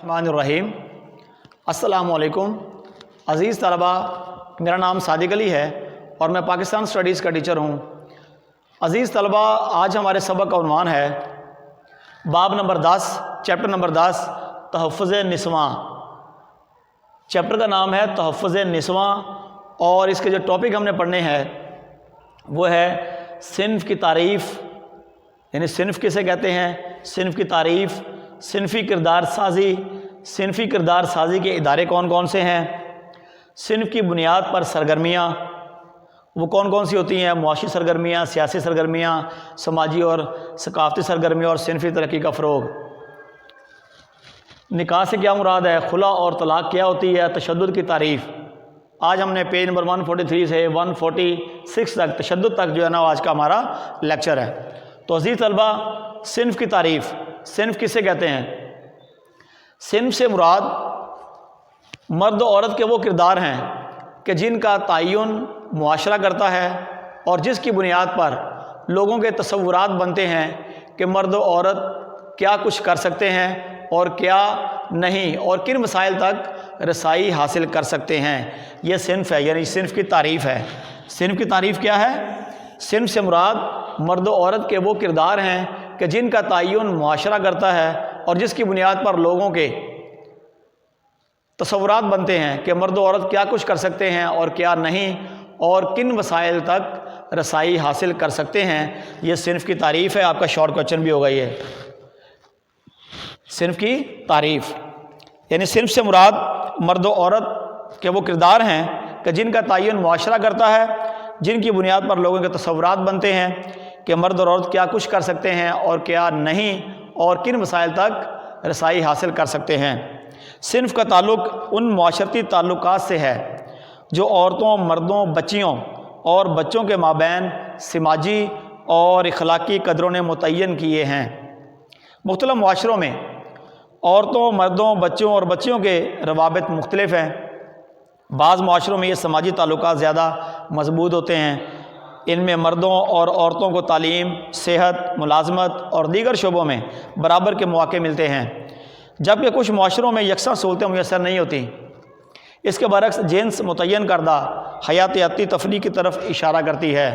الرحمن الرحیم۔ السلام علیکم عزیز طلبہ، میرا نام صادق علی ہے اور میں پاکستان اسٹڈیز کا ٹیچر ہوں۔ عزیز طلبہ، آج ہمارے سبق کا عنوان ہے باب نمبر 10، چیپٹر نمبر 10، تحفظ نسواں۔ چیپٹر کا نام ہے تحفظ نسواں اور اس کے جو ٹاپک ہم نے پڑھنے ہیں وہ ہے صنف کی تعریف، یعنی صنف کسے کہتے ہیں، صنف کی تعریف، صنفی کردار سازی، صنفی کردار سازی کے ادارے کون کون سے ہیں، صنف کی بنیاد پر سرگرمیاں وہ کون کون سی ہوتی ہیں، معاشی سرگرمیاں، سیاسی سرگرمیاں، سماجی اور ثقافتی سرگرمیاں اور صنفی ترقی کا فروغ۔ نکاح سے کیا مراد ہے، خلا اور طلاق کیا ہوتی ہے، تشدد کی تعریف۔ آج ہم نے پیج نمبر 143 سے 146 تک تشدد تک جو ہے نا آج کا ہمارا لیکچر ہے۔ تو عزیز طلبہ، صنف کی تعریف، صنف کسے کہتے ہیں؟ صنف سے مراد مرد و عورت کے وہ کردار ہیں کہ جن کا تعین معاشرہ کرتا ہے اور جس کی بنیاد پر لوگوں کے تصورات بنتے ہیں کہ مرد و عورت کیا کچھ کر سکتے ہیں اور کیا نہیں، اور کن مسائل تک رسائی حاصل کر سکتے ہیں۔ یہ صنف ہے، یعنی صنف کی تعریف ہے۔ صنف کی تعریف کیا ہے؟ صنف سے مراد مرد و عورت کے وہ کردار ہیں کہ جن کا تعین معاشرہ کرتا ہے اور جس کی بنیاد پر لوگوں کے تصورات بنتے ہیں کہ مرد و عورت کیا کچھ کر سکتے ہیں اور کیا نہیں، اور کن مسائل تک رسائی حاصل کر سکتے ہیں۔ یہ صنف کی تعریف ہے۔ آپ کا شارٹ کویسچن بھی ہوگا یہ صنف کی تعریف، یعنی صنف سے مراد مرد و عورت کے وہ کردار ہیں کہ جن کا تعین معاشرہ کرتا ہے، جن کی بنیاد پر لوگوں کے تصورات بنتے ہیں کہ مرد اور عورت کیا کچھ کر سکتے ہیں اور کیا نہیں، اور کن مسائل تک رسائی حاصل کر سکتے ہیں۔ صنف کا تعلق ان معاشرتی تعلقات سے ہے جو عورتوں، مردوں، بچیوں اور بچوں کے مابین سماجی اور اخلاقی قدروں نے متعین کیے ہیں۔ مختلف معاشروں میں عورتوں، مردوں، بچوں اور بچیوں کے روابط مختلف ہیں۔ بعض معاشروں میں یہ سماجی تعلقات زیادہ مضبوط ہوتے ہیں۔ ان میں مردوں اور عورتوں کو تعلیم، صحت، ملازمت اور دیگر شعبوں میں برابر کے مواقع ملتے ہیں، جبکہ کچھ معاشروں میں یکساں سہولتیں میسر نہیں ہوتیں۔ اس کے برعکس جنس متعین کردہ حیاتیاتی تفریح کی طرف اشارہ کرتی ہے۔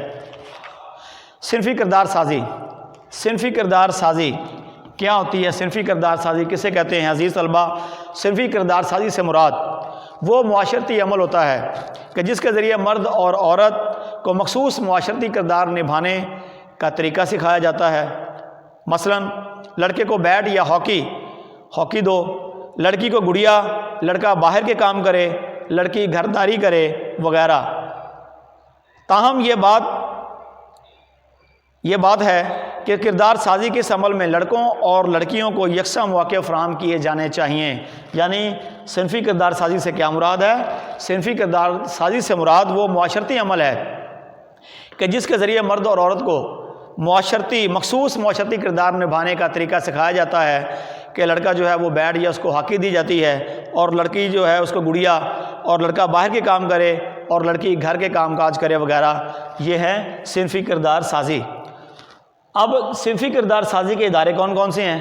صنفی کردار سازی، صنفی کردار سازی کیا ہوتی ہے؟ صنفی کردار سازی کسے کہتے ہیں؟ عزیز طلبہ، صنفی کردار سازی سے مراد وہ معاشرتی عمل ہوتا ہے کہ جس کے ذریعے مرد اور عورت کو مخصوص معاشرتی کردار نبھانے کا طریقہ سکھایا جاتا ہے۔ مثلا لڑکے کو بیٹ یا ہاکی دو، لڑکی کو گڑیا، لڑکا باہر کے کام کرے، لڑکی گھرداری کرے وغیرہ۔ تاہم یہ بات ہے کہ کردار سازی کے اس عمل میں لڑکوں اور لڑکیوں کو یکساں مواقع فراہم کیے جانے چاہیے۔ یعنی صنفی کردار سازی سے کیا مراد ہے؟ صنفی کردار سازی سے مراد وہ معاشرتی عمل ہے کہ جس کے ذریعے مرد اور عورت کو مخصوص معاشرتی کردار نبھانے کا طریقہ سکھایا جاتا ہے کہ لڑکا جو ہے وہ بیٹ یا اس کو ہاکی دی جاتی ہے، اور لڑکی جو ہے اس کو گڑیا، اور لڑکا باہر کے کام کرے اور لڑکی گھر کے کام کاج کرے وغیرہ۔ یہ ہے صنفی کردار سازی۔ اب صنفی کردار سازی کے ادارے کون کون سے ہیں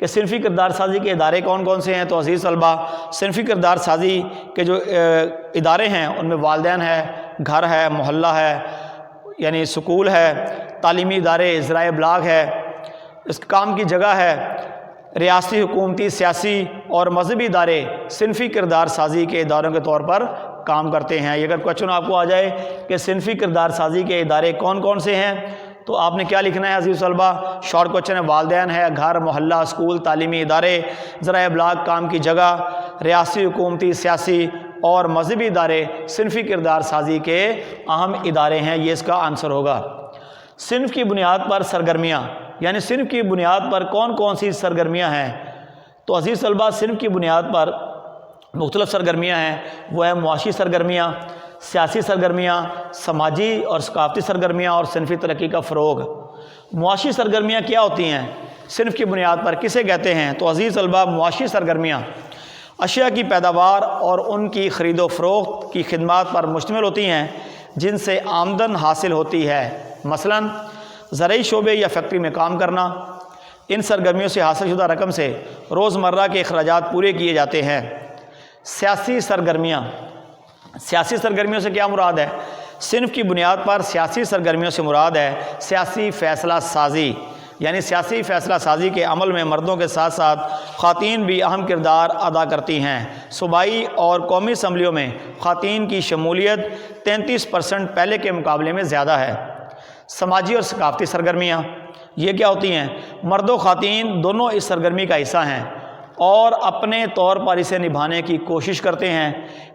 کہ صنفی کردار سازی کے ادارے کون کون سے ہیں؟ تو عزیز طلبہ، صنفی کردار سازی کے جو ادارے ہیں ان میں والدین ہے، گھر ہے، محلہ ہے یعنی سکول ہے، تعلیمی ادارے، ذرائع ابلاغ ہے، اس کام کی جگہ ہے، ریاستی، حکومتی، سیاسی اور مذہبی ادارے صنفی کردار سازی کے اداروں کے طور پر کام کرتے ہیں۔ یہ اگر کویسچن آپ کو آ جائے کہ صنفی کردار سازی کے ادارے کون کون سے ہیں تو آپ نے کیا لکھنا ہے عزیز طلبہ؟ شارٹ کویسچن ہے، والدین ہے، گھر، محلہ، اسکول، تعلیمی ادارے، ذرائع ابلاغ، کام کی جگہ، ریاستی، حکومتی، سیاسی اور مذہبی ادارے صنفی کردار سازی کے اہم ادارے ہیں۔ یہ اس کا آنسر ہوگا۔ صنف کی بنیاد پر سرگرمیاں، یعنی صنف کی بنیاد پر کون کون سی سرگرمیاں ہیں؟ تو عزیز طلبہ، صنف کی بنیاد پر مختلف سرگرمیاں ہیں۔ وہ ہیں معاشی سرگرمیاں، سیاسی سرگرمیاں، سماجی اور ثقافتی سرگرمیاں اور صنفی ترقی کا فروغ۔ معاشی سرگرمیاں کیا ہوتی ہیں؟ صنف کی بنیاد پر کسے کہتے ہیں؟ تو عزیز طلبہ، معاشی سرگرمیاں اشیاء کی پیداوار اور ان کی خرید و فروخت کی خدمات پر مشتمل ہوتی ہیں جن سے آمدن حاصل ہوتی ہے۔ مثلا زرعی شعبے یا فیکٹری میں کام کرنا، ان سرگرمیوں سے حاصل شدہ رقم سے روزمرہ کے اخراجات پورے کیے جاتے ہیں۔ سیاسی سرگرمیاں، سیاسی سرگرمیوں سے کیا مراد ہے؟ صنف کی بنیاد پر سیاسی سرگرمیوں سے مراد ہے سیاسی فیصلہ سازی، یعنی سیاسی فیصلہ سازی کے عمل میں مردوں کے ساتھ ساتھ خواتین بھی اہم کردار ادا کرتی ہیں۔ صوبائی اور قومی اسمبلیوں میں خواتین کی شمولیت 33% پہلے کے مقابلے میں زیادہ ہے۔ سماجی اور ثقافتی سرگرمیاں، یہ کیا ہوتی ہیں؟ مرد و خواتین دونوں اس سرگرمی کا حصہ ہیں اور اپنے طور پر اسے نبھانے کی کوشش کرتے ہیں۔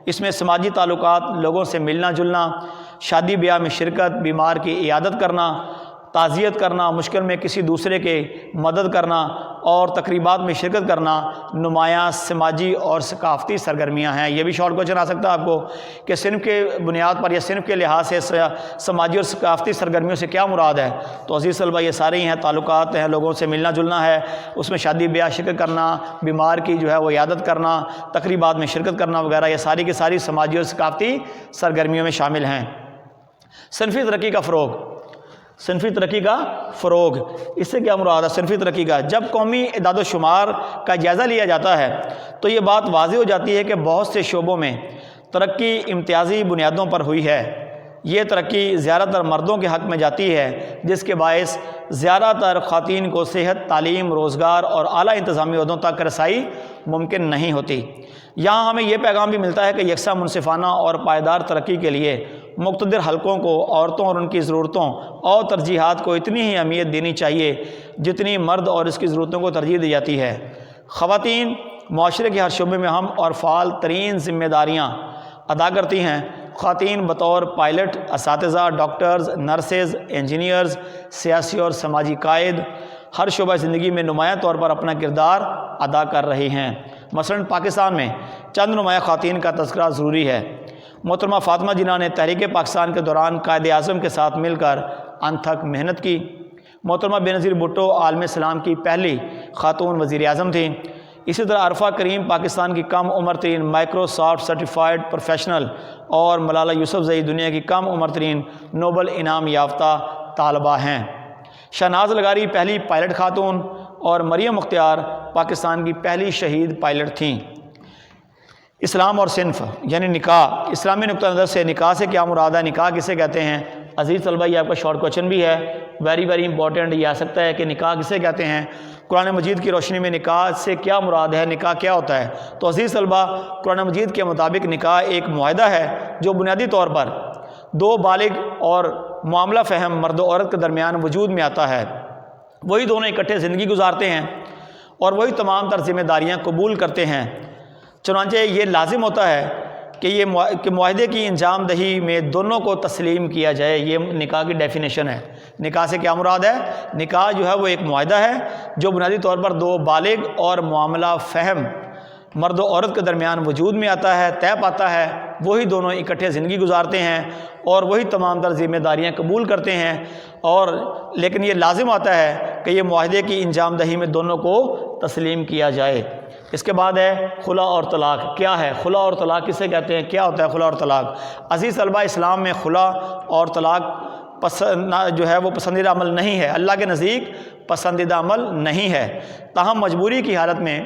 اس میں سماجی تعلقات، لوگوں سے ملنا جلنا، شادی بیاہ میں شرکت، بیمار کی عیادت کرنا، تعزیت کرنا، مشکل میں کسی دوسرے کے مدد کرنا اور تقریبات میں شرکت کرنا نمایاں سماجی اور ثقافتی سرگرمیاں ہیں۔ یہ بھی شارٹ کویشچن آ سکتا ہے آپ کو کہ صنف کے بنیاد پر یا صنف کے لحاظ سے سماجی اور ثقافتی سرگرمیوں سے کیا مراد ہے؟ تو عزیز طلبہ یہ سارے ہی ہیں، تعلقات ہیں، لوگوں سے ملنا جلنا ہے، اس میں شادی بیاہ شرکت کرنا، بیمار کی جو ہے وہ عیادت کرنا، تقریبات میں شرکت کرنا وغیرہ، یہ ساری کی ساری سماجی اور ثقافتی سرگرمیوں میں شامل ہیں۔ صنفی ترقی کا فروغ، صنفی ترقی کا فروغ، اس سے کیا مراد ہے صنفی ترقی کا؟ جب قومی اعداد و شمار کا جائزہ لیا جاتا ہے تو یہ بات واضح ہو جاتی ہے کہ بہت سے شعبوں میں ترقی امتیازی بنیادوں پر ہوئی ہے۔ یہ ترقی زیادہ تر مردوں کے حق میں جاتی ہے، جس کے باعث زیادہ تر خواتین کو صحت، تعلیم، روزگار اور اعلیٰ انتظامی عہدوں تک رسائی ممکن نہیں ہوتی۔ یہاں ہمیں یہ پیغام بھی ملتا ہے کہ یکساں، منصفانہ اور پائیدار ترقی کے لیے مقتدر حلقوں کو عورتوں اور ان کی ضرورتوں اور ترجیحات کو اتنی ہی اہمیت دینی چاہیے جتنی مرد اور اس کی ضرورتوں کو ترجیح دی جاتی ہے۔ خواتین معاشرے کے ہر شعبے میں اہم اور فعال ترین ذمہ داریاں ادا کرتی ہیں۔ خواتین بطور پائلٹ، اساتذہ، ڈاکٹرز، نرسز، انجینئرز، سیاسی اور سماجی قائد ہر شعبہ زندگی میں نمایاں طور پر اپنا کردار ادا کر رہی ہیں۔ مثلاً پاکستان میں چند نمایاں خواتین کا تذکرہ ضروری ہے۔ محترمہ فاطمہ جناح نے تحریک پاکستان کے دوران قائد اعظم کے ساتھ مل کر انتھک محنت کی۔ محترمہ بینظیر بھٹو عالم اسلام کی پہلی خاتون وزیر اعظم تھیں۔ اسی طرح عرفہ کریم پاکستان کی کم عمر ترین مائیکروسافٹ سرٹیفائیڈ پروفیشنل اور ملالہ یوسفزئی دنیا کی کم عمر ترین نوبل انعام یافتہ طالبہ ہیں۔ شہناز لغاری پہلی پائلٹ خاتون اور مریم مختار پاکستان کی پہلی شہید پائلٹ تھیں۔ اسلام اور صنف یعنی نکاح، اسلامی نقطہ نظر سے نکاح سے کیا مراد ہے؟ نکاح کسے کہتے ہیں؟ عزیز طلبہ یہ آپ کا شارٹ کویشچن بھی ہے، ویری امپورٹنٹ، یہ آ سکتا ہے کہ نکاح کسے کہتے ہیں؟ قرآن مجید کی روشنی میں نکاح سے کیا مراد ہے؟ نکاح کیا ہوتا ہے؟ تو عزیز طلبہ قرآن مجید کے مطابق نکاح ایک معاہدہ ہے جو بنیادی طور پر دو بالغ اور معاملہ فہم مرد و عورت کے درمیان وجود میں آتا ہے۔ وہی دونوں اکٹھے زندگی گزارتے ہیں اور وہی تمام تر ذمہ داریاں قبول کرتے ہیں۔ چنانچہ یہ لازم ہوتا ہے کہ معاہدے کی انجام دہی میں دونوں کو تسلیم کیا جائے۔ یہ نکاح کی ڈیفینیشن ہے۔ نکاح سے کیا مراد ہے؟ نکاح جو ہے وہ ایک معاہدہ ہے جو بنیادی طور پر دو بالغ اور معاملہ فہم مرد و عورت کے درمیان وجود میں آتا ہے، طے پاتا ہے، وہی دونوں اکٹھے زندگی گزارتے ہیں اور وہی تمام تر ذمہ داریاں قبول کرتے ہیں، اور لیکن یہ لازم آتا ہے کہ یہ معاہدے کی انجام دہی میں دونوں کو تسلیم کیا جائے۔ اس کے بعد ہے خلا اور طلاق۔ کیا ہے خلا اور طلاق؟ کسے کہتے ہیں؟ کیا ہوتا ہے خلا اور طلاق؟ عزیز طلبہ اسلام میں خلا اور طلاق جو ہے وہ پسندیدہ عمل نہیں ہے، اللہ کے نزدیک پسندیدہ عمل نہیں ہے۔ تاہم مجبوری کی حالت میں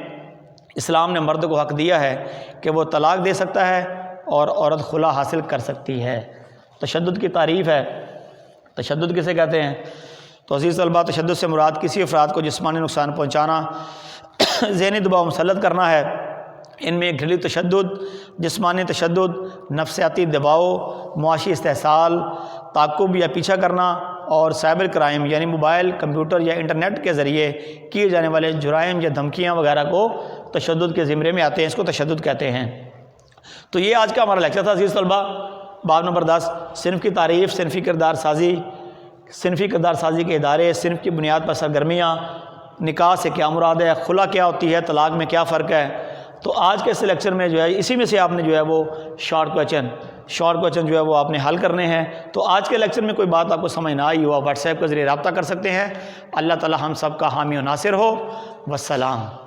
اسلام نے مرد کو حق دیا ہے کہ وہ طلاق دے سکتا ہے اور عورت خلا حاصل کر سکتی ہے۔ تشدد کی تعریف ہے۔ تشدد کسے کہتے ہیں؟ تو عزیز طلبہ تشدد سے مراد کسی افراد کو جسمانی نقصان پہنچانا، ذہنی دباؤ مسلط کرنا ہے۔ ان میں گھریلو تشدد، جسمانی تشدد، نفسیاتی دباؤ، معاشی استحصال، تعقب یا پیچھا کرنا اور سائبر کرائم یعنی موبائل، کمپیوٹر یا انٹرنیٹ کے ذریعے کیے جانے والے جرائم یا دھمکیاں وغیرہ کو تشدد کے زمرے میں آتے ہیں، اس کو تشدد کہتے ہیں۔ تو یہ آج کا ہمارا لیکچر تھا عزیز طلبہ۔ باب نمبر 10 صنف کی تعریف، صنفی کردار سازی، صنفی کردار سازی کے ادارے، صنف کی بنیاد پر سرگرمیاں، نکاح سے کیا مراد ہے، خلا کیا ہوتی ہے، طلاق میں کیا فرق ہے۔ تو آج کے اس لیکچر میں جو ہے اسی میں سے آپ نے جو ہے وہ شارٹ کویشچن جو ہے وہ آپ نے حل کرنے ہیں۔ تو آج کے لیکچر میں کوئی بات آپ کو سمجھ نہ آئی ہو، واٹس ایپ کے ذریعے رابطہ کر سکتے ہیں۔ اللہ تعالی ہم سب کا حامی و ناصر ہو۔ والسلام۔